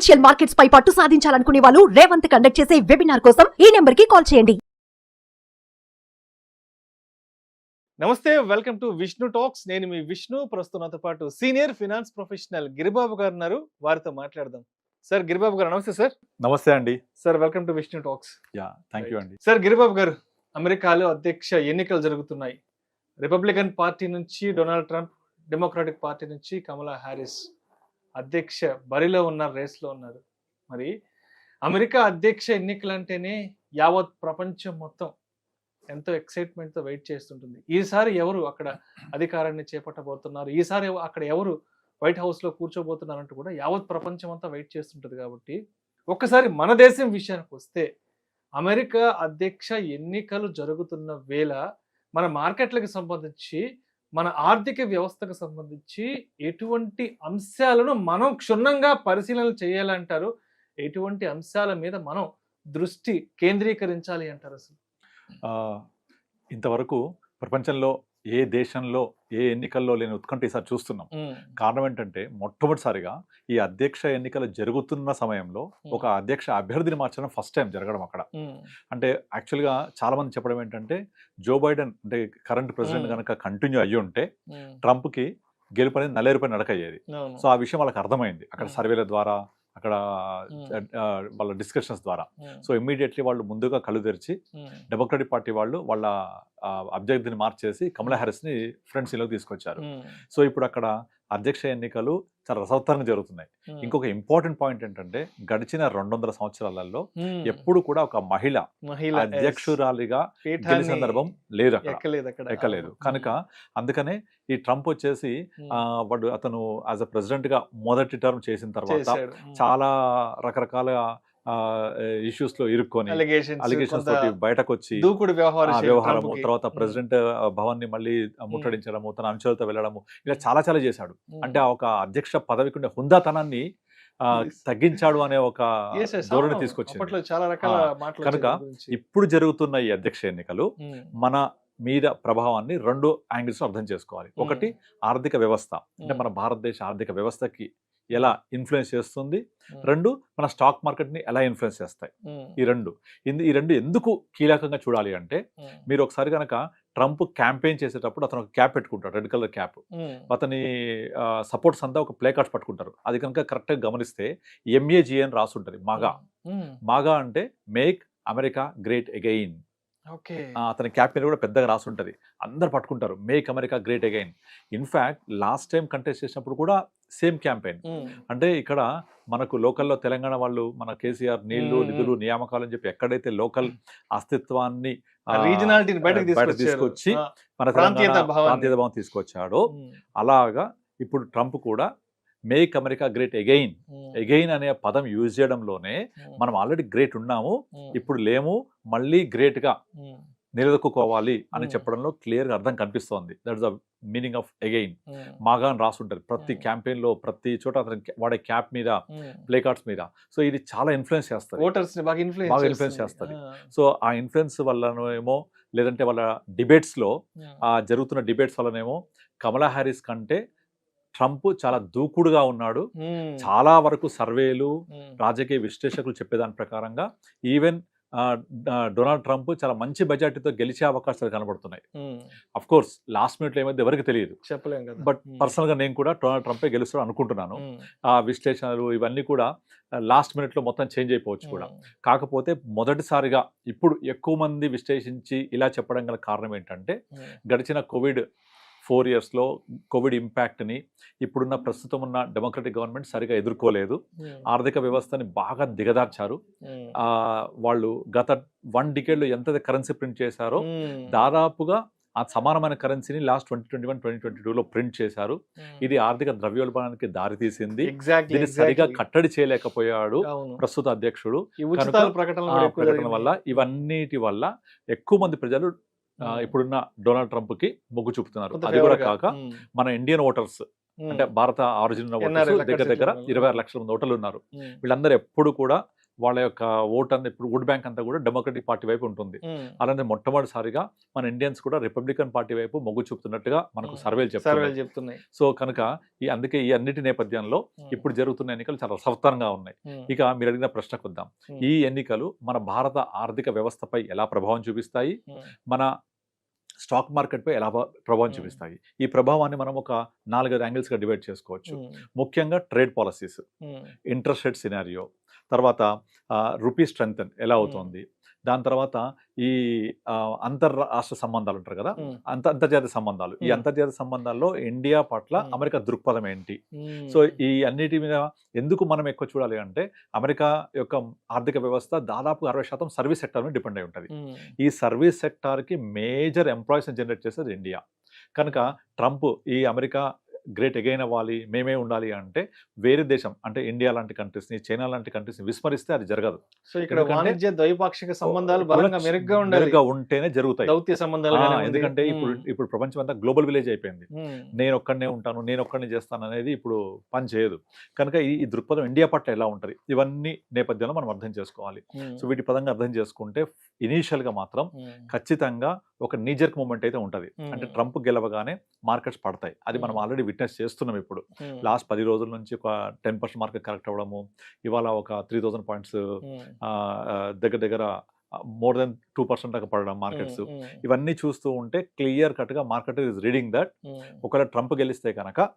Financial markets పై పట్టు సాధించాలనుకునే వాళ్ళు Revanth conduct చేసే వెబినార్ కోసం ఈ నెంబర్ కి కాల్ చేయండి. నమస్తే, వెల్కమ్ టు విష్ణు టాక్స్. నేను మీ విష్ణు. ప్రస్తుతం నాతో పాటు సీనియర్ ఫినాన్స్ ప్రొఫెషనల్ గిరిబాబు గారు ఉన్నారు. వారితో మాట్లాడదాం. సార్, గిరిబాబు గారు నమస్తే. సార్ నమస్తే అండి. Sir, welcome to Vishnu talks. Thank you అండి. సార్, గిరిబాబు గారు, అమెరికాలో అధ్యక్ష ఎన్నికలు జరుగుతున్నాయి. రిపబ్లికన్ పార్టీ నుంచి డొనాల్డ్ ట్రంప్, డెమోక్రాటిక్ పార్టీ నుంచి కమలా హ్యారిస్ అధ్యక్ష బరిలో ఉన్నారు, రేస్లో ఉన్నారు. మరి అమెరికా అధ్యక్ష ఎన్నికలు అంటేనే యావత్ ప్రపంచం మొత్తం ఎంతో ఎక్సైట్మెంట్తో వెయిట్ చేస్తుంటుంది. ఈసారి ఎవరు అక్కడ అధికారాన్ని చేపట్టబోతున్నారు, ఈసారి అక్కడ ఎవరు వైట్ హౌస్లో కూర్చోబోతున్నారంటూ కూడా యావత్ ప్రపంచం అంతా వెయిట్ చేస్తుంటుంది. కాబట్టి ఒక్కసారి మన దేశం విషయానికి వస్తే, అమెరికా అధ్యక్ష ఎన్నికలు జరుగుతున్న వేళ మన మార్కెట్లకు సంబంధించి, మన ఆర్థిక వ్యవస్థకు సంబంధించి ఎటువంటి అంశాలను మనం క్షుణ్ణంగా పరిశీలన చేయాలంటారు? ఎటువంటి అంశాల మీద మనం దృష్టి కేంద్రీకరించాలి అంటారు? అసలు ఇంతవరకు ప్రపంచంలో ఏ దేశంలో ఏ ఎన్నికల్లో లేని ఉత్కంఠ ఈసారి చూస్తున్నాం. కారణం ఏంటంటే, మొట్టమొదటిసారిగా ఈ అధ్యక్ష ఎన్నికలు జరుగుతున్న సమయంలో ఒక అధ్యక్ష అభ్యర్థిని మార్చడం ఫస్ట్ టైం జరగడం అక్కడ. అంటే యాక్చువల్గా చాలా మంది చెప్పడం ఏంటంటే, జో బైడెన్ అంటే కరెంట్ ప్రెసిడెంట్ కనుక కంటిన్యూ అయ్యి ఉంటే ట్రంప్కి గెలుపు అనేది నల్లేరుపై నడకయ్యేది. సో ఆ విషయం వాళ్ళకి అర్థమైంది అక్కడ సర్వేల ద్వారా, అక్కడ వాళ్ళ డిస్కషన్స్ ద్వారా. సో ఇమ్మీడియట్లీ వాళ్ళు ముందుగా కళ్ళు తెరిచి డెమోక్రటిక్ పార్టీ వాళ్ళు వాళ్ళ అభ్యర్థిని మార్చేసి కమలా హ్యారిస్ని ఫ్రంట్ సీన్లోకి తీసుకొచ్చారు. సో ఇప్పుడు అక్కడ అధ్యక్ష ఎన్నికలు చాలా రసవత్తరంగా జరుగుతున్నాయి. ఇంకొక ఇంపార్టెంట్ పాయింట్ ఏంటంటే, గడిచిన 200 సంవత్సరాలలో ఎప్పుడు కూడా ఒక మహిళ అధ్యక్షురాలిగా గెలిచిన సందర్భం లేదు, ఎక్కలేదు. కనుక అందుకనే ఈ ట్రంప్ వచ్చేసి అతను యాజ్ అ ప్రెసిడెంట్ గా మొదటి టర్మ్ చేసిన తర్వాత చాలా రకరకాల ఇష్యూస్ లో ఇరుక్కొని అలిగేషన్స్ తోటి బయటకు వచ్చి వ్యవహారము, తర్వాత ప్రెసిడెంట్ భవన్ ని మళ్ళీ ముట్టడించడము, తన అనుచరులతో వెళ్ళడము, ఇలా చాలా చేశాడు. అంటే ఒక అధ్యక్ష పదవికి ఉండే హుందాతనాన్ని తగ్గించాడు అనే ఒక ధోరణి తీసుకొచ్చింది. కనుక ఇప్పుడు జరుగుతున్న ఈ అధ్యక్ష ఎన్నికలు మన మీద ప్రభావాన్ని 2 యాంగిల్స్ అర్థం చేసుకోవాలి. ఒకటి, ఆర్థిక వ్యవస్థ, అంటే మన భారతదేశ ఆర్థిక వ్యవస్థకి ఎలా ఇన్ఫ్లుయెన్స్ చేస్తుంది. 2, మన స్టాక్ మార్కెట్ని ఎలా ఇన్ఫ్లుయెన్స్ చేస్తాయి. ఈ రెండు ఎందుకు కీలకంగా చూడాలి అంటే, మీరు ఒకసారి కనుక ట్రంప్ క్యాంపెయిన్ చేసేటప్పుడు అతను ఒక క్యాప్ పెట్టుకుంటాడు, రెడ్ కలర్ క్యాప్. అతని సపోర్ట్స్ అంతా ఒక ప్లే కార్డ్స్ పట్టుకుంటారు. అది కనుక కరెక్ట్గా గమనిస్తే MAGA అని రాసి ఉంటుంది. మాగా అంటే మేక్ అమెరికా గ్రేట్ అగైన్. అతని క్యాప్ మీద కూడా పెద్దగా రాసి ఉంటుంది. అందరు పట్టుకుంటారు, make America great again. In fact last time contest చేసినప్పుడు కూడా సేమ్ క్యాంపెయిన్. అంటే ఇక్కడ మనకు లోకల్లో తెలంగాణ వాళ్ళు మన కేసీఆర్ నీళ్లు, నిధులు, నియామకాలు అని చెప్పి ఎక్కడైతే లోకల్ అస్తిత్వాన్ని బయట తీసుకొచ్చి మన ప్రాంతీయత భావం తీసుకొచ్చాడో, అలాగా ఇప్పుడు ట్రంప్ కూడా మేక్ అమెరికా గ్రేట్ అగైన్ అనే పదం యూజ్ చేయడంలోనే మనం ఆల్రెడీ గ్రేట్ ఉన్నాము, ఇప్పుడు లేము, మళ్ళీ గ్రేట్ గా నిలదొక్కుకోవాలి అని చెప్పడంలో క్లియర్ గా అర్థం కనిపిస్తోంది. That is the meaning of again. మాగా అని రాసుంటారు ప్రతి క్యాంపెయిన్ లో, ప్రతి చోట అతను వాడే క్యాప్ మీద, ప్లే కార్డ్స్ మీద. సో ఇది చాలా ఇన్ఫ్లుయెన్స్ చేస్తుంది, బాగా ఇన్ఫ్లుయెన్స్ చేస్తుంది. సో ఆ ఇన్ఫ్లుయెన్స్ వల్లనేమో, లేదంటే వాళ్ళ డిబేట్స్ లో జరుగుతున్న డిబేట్స్ వల్లనేమో కమలా హ్యారిస్ కంటే ట్రంప్ చాలా దూకుడుగా ఉన్నాడు. చాలా వరకు సర్వేలు, రాజకీయ విశ్లేషకులు చెప్పేదాని ప్రకారంగా ఈవెన్ డొనాల్డ్ ట్రంప్ చాలా మంచి మెజార్టీతో గెలిచే అవకాశాలు కనబడుతున్నాయి. అఫ్ కోర్స్ లాస్ట్ మినిట్ లో ఏమైంది ఎవరికి తెలియదు, చెప్పలేం కదా. బట్ పర్సనల్ గా నేను కూడా డొనాల్డ్ ట్రంపే గెలుస్తాడు అనుకుంటున్నాను. ఆ విశ్లేషణలు ఇవన్నీ కూడా లాస్ట్ మినిట్ లో మొత్తం చేంజ్ అయిపోవచ్చు కూడా. కాకపోతే మొదటిసారిగా ఇప్పుడు ఎక్కువ మంది విశ్లేషించి ఇలా చెప్పడం గల కారణం ఏంటంటే, గడిచిన కోవిడ్ 4 yearsలో కోవిడ్ ఇంపాక్ట్ని ఇప్పుడున్న ప్రస్తుతం ఉన్న డెమోక్రటిక్ గవర్నమెంట్ సరిగా ఎదుర్కోలేదు. ఆర్థిక వ్యవస్థని బాగా దిగదార్చారు. వాళ్ళు గత 1 decade ఎంత కరెన్సీ ప్రింట్ చేశారో దాదాపుగా ఆ సమానమైన కరెన్సీని లాస్ట్ 2021-2022లో ప్రింట్ చేశారు. ఇది ఆర్థిక ద్రవ్యోల్బణానికి దారితీసింది. దీన్ని సరిగా కట్టడి చేయలేకపోయాడు ప్రస్తుత అధ్యక్షుడు. ప్రకటన వల్ల, ఇవన్నిటి వల్ల ఎక్కువ మంది ప్రజలు ఇప్పుడున్న డొనాల్డ్ ట్రంప్ కి మొగ్గు చూపుతున్నారు. అది కూడా కాక మన ఇండియన్ ఓటర్స్, అంటే భారత ఆరిజిన్ ఓటర్స్ దగ్గర 26 లక్షల మంది ఓటర్లు ఉన్నారు. వీళ్ళందరూ ఎప్పుడు కూడా వాళ్ళ యొక్క ఓట్ అంతా ఇప్పుడు ఓట్ బ్యాంక్ అంతా కూడా డెమోక్రటిక్ పార్టీ వైపు ఉంటుంది. అలానే మొట్టమొదటిసారిగా మన ఇండియన్స్ కూడా రిపబ్లికన్ పార్టీ వైపు మొగ్గు చూపుతున్నట్టుగా మనకు సర్వేలు చెప్తున్నాయి. సో కనుక అందుకే ఈ అన్నిటి నేపథ్యంలో ఇప్పుడు జరుగుతున్న ఎన్నికలు చాలా రసవత్తరంగా ఉన్నాయి. ఇక మీరు అడిగిన ప్రశ్నకు వద్దాం. ఈ ఎన్నికలు మన భారత ఆర్థిక వ్యవస్థపై ఎలా ప్రభావం చూపిస్తాయి, మన స్టాక్ మార్కెట్ పై ఎలా ప్రభావం చూపిస్తాయి, ఈ ప్రభావాన్ని మనం ఒక 4-5 యాంగిల్స్ గా డివైడ్ చేసుకోవచ్చు. ముఖ్యంగా trade policies, interest rate scenario, తర్వాత రూపీ స్ట్రెంగ్తన్ ఎలా అవుతుంది, దాని తర్వాత ఈ అంతర్రాష్ట్ర సంబంధాలు అంటారు కదా, అంతర్జాతీయ సంబంధాలు, ఈ అంతర్జాతీయ సంబంధాల్లో ఇండియా పట్ల అమెరికా దృక్పథం ఏంటి. సో ఈ అన్నిటి మీద ఎందుకు మనం ఎక్కువ చూడాలి అంటే అమెరికా యొక్క ఆర్థిక వ్యవస్థ దాదాపు 60% సర్వీస్ సెక్టర్ మీద డిపెండ్ అయి ఉంటుంది. ఈ సర్వీస్ సెక్టార్ కి మేజర్ ఎంప్లాయీస్ జనరేట్ చేసేది ఇండియా. కనుక ట్రంప్ ఈ అమెరికా గ్రేట్ అగైన్ అవ్వాలి, మేమే ఉండాలి అంటే వేరే దేశం అంటే ఇండియా లాంటి కంట్రీస్ని, చైనా లాంటి కంట్రీస్ని విస్మరిస్తే అది జరగదు. సో ఇక్కడ వాణిజ్య ద్వైపాక్షిక సంబంధాలు బలంగా మెరుగ్గా ఉంటేనే జరుగుతాయి దౌత్య సంబంధాలు. ఎందుకంటే ఇప్పుడు ప్రపంచం అంతా గ్లోబల్ విలేజ్ అయిపోయింది. నేను ఒక్కడనే ఉంటాను, నేను ఒక్కడనే చేస్తాను అనేది ఇప్పుడు పని చేయదు. కనుక ఈ దృక్పథం ఇండియా పట్ల ఎలా ఉంటుంది, ఇవన్నీ నేపథ్యంలో మనం అర్థం చేసుకోవాలి. సో వీటి పదంగా అర్థం చేసుకుంటే ఇనీషియల్ గా మాత్రం ఖచ్చితంగా ఒక నీజర్క్ మూమెంట్ అయితే ఉంటుంది. అంటే ట్రంప్ గెలవగానే మార్కెట్స్ పడతాయి. అది మనం ఆల్రెడీ విట్నెస్ చేస్తున్నాం. ఇప్పుడు లాస్ట్ 10 రోజుల నుంచి ఒక 10% మార్కెట్ కరెక్ట్ అవ్వడము, ఇవాళ ఒక 3000 పాయింట్స్ దగ్గర మోర్ దెన్ 2% దాకా పడడం మార్కెట్స్, ఇవన్నీ చూస్తూ ఉంటే క్లియర్ కట్ గా మార్కెట్ ఈస్ రీడింగ్ దట్ ఒకవేళ ట్రంప్ గెలిస్తే కనుక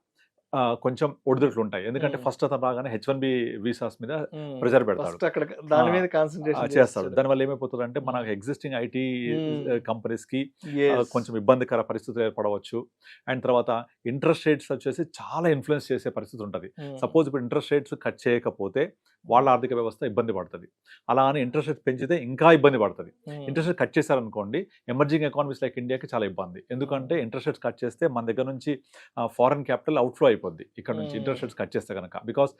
కొంచెం ఒడిదుడుకులు ఉంటాయి. ఎందుకంటే ఫస్ట్ అతను రాగానే H1B వీసాస్ మీద ప్రెజర్ పెడతాడు, చేస్తాడు. దానివల్ల ఏమైపోతుంది అంటే మన ఎగ్జిస్టింగ్ ఐటీ కంపెనీస్ కి కొంచెం ఇబ్బందికర పరిస్థితులు ఏర్పడవచ్చు. అండ్ తర్వాత ఇంట్రెస్ట్ రేట్స్ వచ్చేసి చాలా ఇన్ఫ్లుయెన్స్ చేసే పరిస్థితి ఉంటుంది. సపోజ్ ఇప్పుడు ఇంట్రెస్ట్ రేట్స్ కట్ చేయకపోతే వాళ్ళ ఆర్థిక వ్యవస్థ ఇబ్బంది పడుతుంది. అలా అని ఇంట్రెస్ట్ రేట్ పెంచితే ఇంకా ఇబ్బంది పడుతుంది. ఇంట్రెస్ట్ రేట్ కట్ చేశారనుకోండి, ఎమర్జింగ్ ఎకానమీస్ లైక్ ఇండియాకి చాలా ఇబ్బంది. ఎందుకంటే ఇంట్రెస్ట్ రేట్స్ కట్ చేస్తే మన దగ్గర నుంచి ఫారెన్ క్యాపిటల్ అవుట్ఫ్లో అయిపోద్ది ఇక్కడ నుంచి ఇంట్రెస్ట్ రేట్స్ కట్ చేస్తే కనుక. బికాస్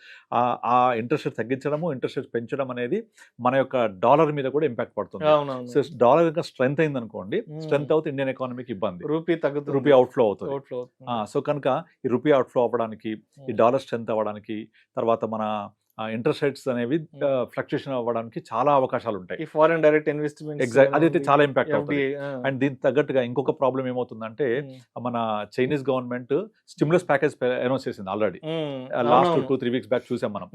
ఆ ఇంట్రెస్ట్ రేట్ తగ్గించడము, ఇంట్రెస్ట్ రేట్ పెంచడం అనేది మన యొక్క డాలర్ మీద కూడా ఇంపాక్ట్ పడుతుంది. సో డాలర్ ఇంకా స్ట్రెంత్ అయింది అనుకోండి, స్ట్రెంత్ అవుతుంది ఇండియన్ ఎకానమీకి ఇబ్బంది, రూపీ అవుట్ఫ్లో అవుతుంది. సో కనుక ఈ రూపీ అవుట్ఫ్లో అవ్వడానికి, ఈ డాలర్ స్ట్రెంత్ అవ్వడానికి, తర్వాత మన ఇంట్రెస్ట్ రేట్స్ అనేవి ఫ్లక్చుయేషన్ అవ్వడానికి చాలా అవకాశాలు ఉంటాయి. ఫారెన్ డైరెక్ట్ ఇన్వెస్ట్మెంట్ అదైతే చాలా ఇంపాక్ట్ అవుతుంది. అండ్ దీనికి తగ్గట్టుగా ఇంకొక ప్రాబ్లం ఏమవుతుందంటే మన Chinese government stimulus package announce చేసింది ఆల్రెడీ. లాస్ట్ 2-3 వీక్స్ బ్యాక్ చూసాం మనం.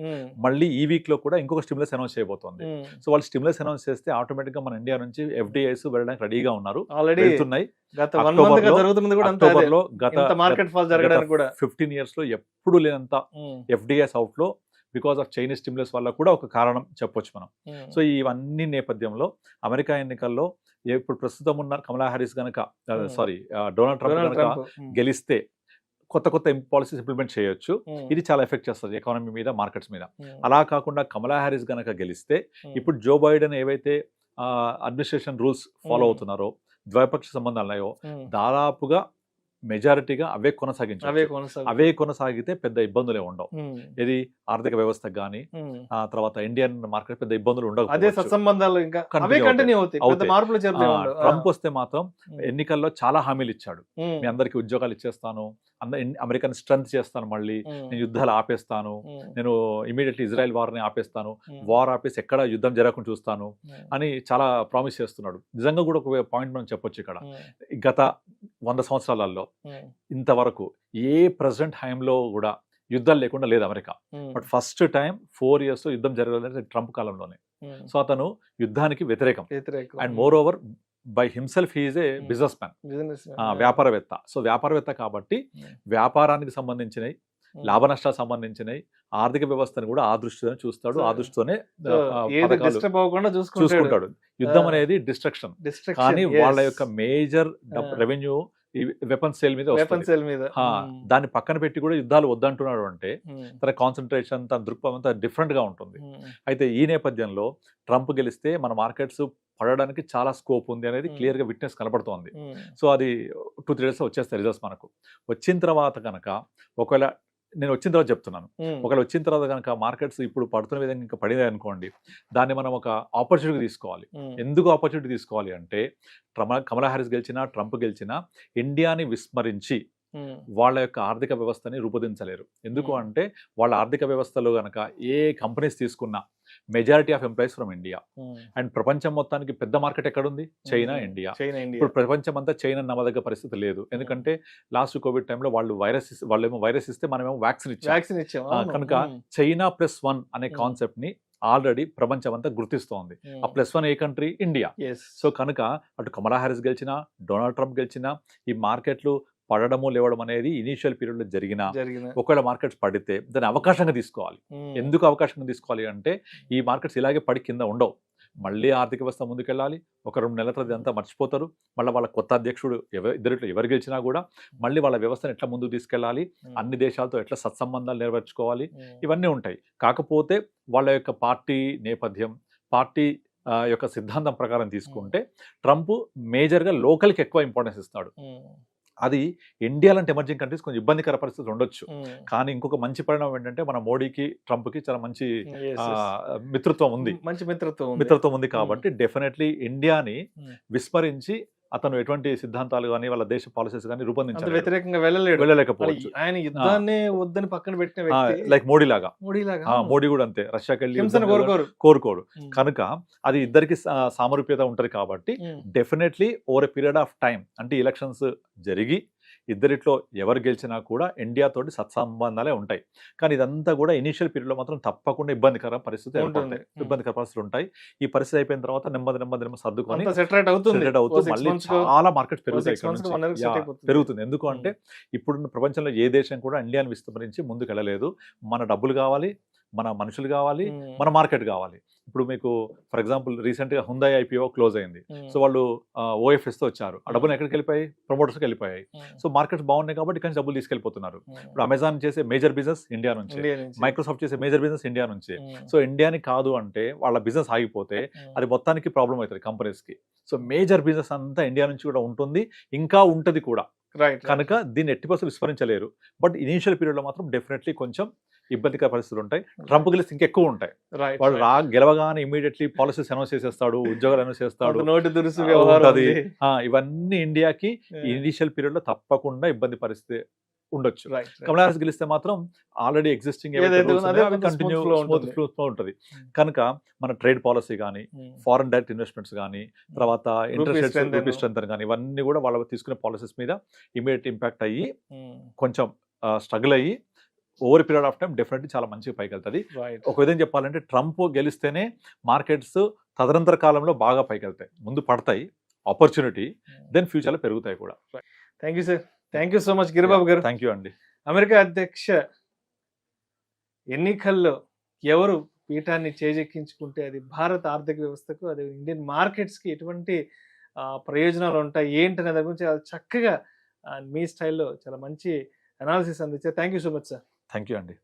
మళ్ళీ ఈ వీక్ లో కూడా ఇంకొక స్టిమ్యులస్ అనౌన్స్ చేయబోతోంది. సో వాళ్ళు స్టిమ్యులస్ అనౌన్స్ చేస్తే ఆటోమేటిక్ గా మన ఇండియా నుంచి FDIs వెళ్ళడానికి రెడీగా ఉన్నారు, వెళ్తున్నాయి. అక్టోబర్ లో గత 15 years లో ఎప్పుడు లేనంత FDIs అవుట్ లో బికాస్ ఆఫ్ చైనీస్ స్టిమ్యులస్ వల్ల కూడా ఒక కారణం చెప్పొచ్చు మనం. సో ఇవన్నీ నేపథ్యంలో అమెరికా ఎన్నికల్లో ఇప్పుడు ప్రస్తుతం ఉన్న కమలా హ్యారిస్ గనక డొనాల్డ్ ట్రంప్ గనక గెలిస్తే కొత్త పాలసీస్ ఇంప్లిమెంట్ చేయొచ్చు. ఇది చాలా ఎఫెక్ట్ చేస్తుంది ఎకానమీ మీద, మార్కెట్స్ మీద. అలా కాకుండా కమలా హ్యారిస్ గనక గెలిస్తే ఇప్పుడు జో బైడెన్ ఏవైతే అడ్మినిస్ట్రేషన్ రూల్స్ ఫాలో అవుతున్నారో, ద్వైపాక్షిక సంబంధాలు ఉన్నాయో, దాదాపుగా మెజారిటీగా అవే కొనసాగితే పెద్ద ఇబ్బందులే ఉండవు. ఇది ఆర్థిక వ్యవస్థకు కానీ తర్వాత ఇండియన్ మార్కెట్ పెద్ద ఇబ్బందులు ఉండవు. ట్రంప్ వస్తే మాత్రం ఎన్నికల్లో చాలా హామీలు ఇచ్చాడు. మీ అందరికి ఉద్యోగాలు ఇచ్చేస్తాను, అమెరికన్ స్ట్రెంత్ చేస్తాను, మళ్ళీ నేను యుద్ధాలు ఆపేస్తాను, నేను ఇమీడియట్లీ ఇజ్రాయెల్ వార్ని ఆపేస్తాను, వార్ ఆపేసి ఎక్కడ యుద్ధం జరగకుండా చూస్తాను అని చాలా ప్రామిస్ చేస్తున్నాడు. నిజంగా కూడా ఒక పాయింట్ మనం చెప్పొచ్చు, ఇక్కడ గత 100 సంవత్సరాలలో ఇంతవరకు ఏ ప్రెసిడెంట్ హయాంలో కూడా యుద్ధాలు లేకుండా లేదు America. But first time 4 years యుద్ధం జరగలేదు ట్రంప్ కాలంలోనే. సో అతను యుద్ధానికి వ్యతిరేకం. And more over by himself he is a business man, వ్యాపారవేత్త. సో వ్యాపారవేత్త కాబట్టి వ్యాపారానికి సంబంధించినవి, లాభ నష్టాలకు సంబంధించినవి, ఆర్థిక వ్యవస్థను కూడా ఆ దృష్టితోనే చూస్తాడు, ఆ దృష్టితోనే చూసుకుంటాడు. యుద్ధం అనేది డిస్ట్రక్షన్, కానీ వాళ్ళ యొక్క మేజర్ రెవెన్యూ వెపన్ సేల్ మీద దాన్ని పక్కన పెట్టి కూడా యుద్ధాలు వద్దంటున్నాడు అంటే తన కాన్సన్ట్రేషన్, తన దృక్పథం అంతా డిఫరెంట్ గా ఉంటుంది. అయితే ఈ నేపథ్యంలో ట్రంప్ గెలిస్తే మన మార్కెట్స్ పడడానికి చాలా స్కోప్ ఉంది అనేది క్లియర్ గా విట్నెస్ కనబడుతోంది. సో అది 2-3 days వచ్చేస్తాయి రిజల్ట్స్. మనకు వచ్చిన తర్వాత కనుక ఒకవేళ నేను వచ్చిన తర్వాత చెప్తున్నాను, ఒకవేళ వచ్చిన తర్వాత కనుక మార్కెట్స్ ఇప్పుడు పడుతున్న విధంగా ఇంకా పడింది అనుకోండి, దాన్ని మనం ఒక ఆపర్చునిటీ తీసుకోవాలి. ఎందుకు ఆపర్చునిటీ తీసుకోవాలి అంటే కమలా హ్యారిస్ గెలిచినా, ట్రంప్ గెలిచినా ఇండియాని విస్మరించి వాళ్ళ యొక్క ఆర్థిక వ్యవస్థని రూపొందించలేరు. ఎందుకు అంటే వాళ్ళ ఆర్థిక వ్యవస్థలో గనక ఏ కంపెనీస్ తీసుకున్నా majority of employees from India. And ప్రపంచం మొత్తానికి పెద్ద మార్కెట్ ఎక్కడుంది? China, India. ఇప్పుడు ప్రపంచం అంతా చైనా నమ్మదగ్గ పరిస్థితి లేదు. ఎందుకంటే లాస్ట్ కోవిడ్ టైంలో వాళ్ళేమో వైరస్ ఇస్తే మనమేమో వ్యాక్సిన్ ఇచ్చాం. కనుక చైనా +1 అనే కాన్సెప్ట్ ని ఆల్రెడీ ప్రపంచం అంతా గుర్తిస్తోంది. ఆ +1 ఏ కంట్రీ? ఇండియా. సో కనుక అటు కమలా హారిస్ గెలిచినా, డొనాల్డ్ ట్రంప్ గెలిచినా, ఈ మార్కెట్లు పడడము లేవడం అనేది ఇనీషియల్ పీరియడ్ లో జరిగిన ఒకవేళ మార్కెట్స్ పడితే దాన్ని అవకాశంగా తీసుకోవాలి. ఎందుకు అవకాశంగా తీసుకోవాలి అంటే ఈ మార్కెట్స్ ఇలాగే పడి కింద ఉండవు. మళ్ళీ ఆర్థిక వ్యవస్థ ముందుకెళ్ళాలి. ఒక 2 నెలల తర్వాత ఇదంతా మర్చిపోతారు. మళ్ళీ వాళ్ళ కొత్త అధ్యక్షుడు ఇద్దరిలో ఎవరు గెలిచినా కూడా మళ్ళీ వాళ్ళ వ్యవస్థను ఎట్లా ముందుకు తీసుకెళ్ళాలి, అన్ని దేశాలతో ఎట్లా సత్సంబంధాలు నెరవేర్చుకోవాలి, ఇవన్నీ ఉంటాయి. కాకపోతే వాళ్ళ యొక్క పార్టీ నేపథ్యం, పార్టీ యొక్క సిద్ధాంతం ప్రకారం తీసుకుంటే ట్రంప్ మేజర్గా లోకల్కి ఎక్కువ ఇంపార్టెన్స్ ఇస్తాడు. అది ఇండియా లాంటి ఎమర్జింగ్ కంట్రీస్ కొంచెం ఇబ్బందికర పరిస్థితులు ఉండొచ్చు. కానీ ఇంకొక మంచి పరిణామం ఏంటంటే మన మోడీకి ట్రంప్కి చాలా మంచి మిత్రత్వం ఉంది కాబట్టి డెఫినెట్లీ ఇండియాని విస్మరించి అతను ఎటువంటి సిద్ధాంతాలు కానీ వాళ్ళ దేశ పాలసీస్ కానీ రూపొందించాలి, వ్యతిరేకంగా వెళ్ళలేకపోవచ్చు. ఆయన యుద్ధాన్ని వద్దని పక్కన పెట్టిన వ్యక్తి లైక్ మోడీ కూడా అంతే, రష్యాకి వెళ్ళి కోరుకోడు. కనుక అది ఇద్దరికి సామరూప్యత ఉంటది కాబట్టి definitely over a period of time, అంటే ఎలక్షన్స్ జరిగి ఇద్దరిట్లో ఎవరు గెలిచినా కూడా ఇండియా తోటి సత్సంబంధాలే ఉంటాయి. కానీ ఇదంతా కూడా ఇనిషియల్ పీరియడ్ లో మాత్రం తప్పకుండా ఇబ్బందికర పరిస్థితులు ఉంటాయి. ఈ పరిస్థితి అయిపోయిన తర్వాత నెమ్మది సర్దుకొని సెటరేట్ అవుతూ మళ్ళీ చాలా మార్కెట్స్ పెరుగుతుంది. ఎందుకు అంటే ఇప్పుడున్న ప్రపంచంలో ఏ దేశం కూడా ఇండియాను విస్తరించి ముందుకు వెళ్ళలేదు. మన డబ్బులు కావాలి, మన మనుషులు కావాలి, మన మార్కెట్ కావాలి. ఇప్పుడు మీకు ఫర్ ఎగ్జాంపుల్ రీసెంట్ గా హుందాయ్ IPO క్లోజ్ అయింది. సో వాళ్ళు OFS తో వచ్చారు. ఆ డబ్బులు ఎక్కడికి వెళ్ళిపోయాయి? ప్రమోటర్స్కి వెళ్ళిపోయాయి. సో మార్కెట్స్ బాగున్నాయి కాబట్టి ఇక్కడ డబ్బులు తీసుకెళ్ళిపోతున్నారు. ఇప్పుడు అమెజాన్ చేసే మేజర్ బిజినెస్ ఇండియా నుంచి, మైక్రోసాఫ్ట్ చేసే మేజర్ బిజినెస్ ఇండియా నుంచి. సో ఇండియాని కాదు అంటే వాళ్ళ బిజినెస్ ఆగిపోతే అది మొత్తానికి ప్రాబ్లం అవుతుంది కంపెనీస్ కి. సో మేజర్ బిజినెస్ అంతా ఇండియా నుంచి కూడా ఉంటుంది, ఇంకా ఉంటది కూడా. కనుక దీన్ని ఎట్టి పరిస్థితులు విస్మరించలేరు. బట్ ఇనీషియల్ పీరియడ్ లో మాత్రం డెఫినెట్లీ కొంచెం ఇబ్బందికర పరిస్థితులు ఉంటాయి. ట్రంప్ గెలిస్తే ఇంకెక్కువ ఉంటాయి. వాడు గెలవగానే ఇమీడియట్లీ పాలసీస్ అనౌన్స్ చేసేస్తాడు, ఉద్యోగాలు అనౌన్స్ చేస్తాడు, ఇవన్నీ ఇండియాకి ఇనిషియల్ పీరియడ్ లో తప్పకుండా ఇబ్బంది పరిస్థితి ఉండొచ్చు. కమలా హారిస్ గెలిస్తే మాత్రం ఆల్రెడీ ఎగ్జిస్టింగ్ కంటిన్యూ ఉంటుంది. కనుక మన ట్రేడ్ పాలసీ కానీ, ఫారెన్ డైరెక్ట్ ఇన్వెస్ట్మెంట్స్ కానీ, తర్వాత ఇంట్రెస్ట్ రూపీ స్ట్రెంత్ కానీ, ఇవన్నీ కూడా వాళ్ళు తీసుకునే పాలసీస్ మీద ఇమీడియట్ ఇంపాక్ట్ అయ్యి కొంచెం స్ట్రగుల్ అయ్యి over period of time definitely చాలా మంచిగా పైకి వెళ్తుంది. ఒక విధంగా చెప్పాలంటే ట్రంప్ గెలిస్తేనే మార్కెట్స్ తదనంతర కాలంలో బాగా పైకి వెళ్తాయి, ముందు పడతాయి ఆపర్చునిటీ, దెన్ ఫ్యూచర్లో పెరుగుతాయి కూడా. Thank you sir, thank you so much Giribabu garu. Thank you అండి. అమెరికా అధ్యక్ష ఎన్నికల్లో ఎవరు పీఠాన్ని చేజెక్కించుకుంటే అది భారత ఆర్థిక వ్యవస్థకు, అది ఇండియన్ మార్కెట్స్కి ఎటువంటి ప్రయోజనాలు ఉంటాయి ఏంటనే దాని గురించి చాలా చక్కగా మీ స్టైల్లో చాలా మంచి అనాలిసిస్ అందించారు. Thank you so much sir. Thank you అండి.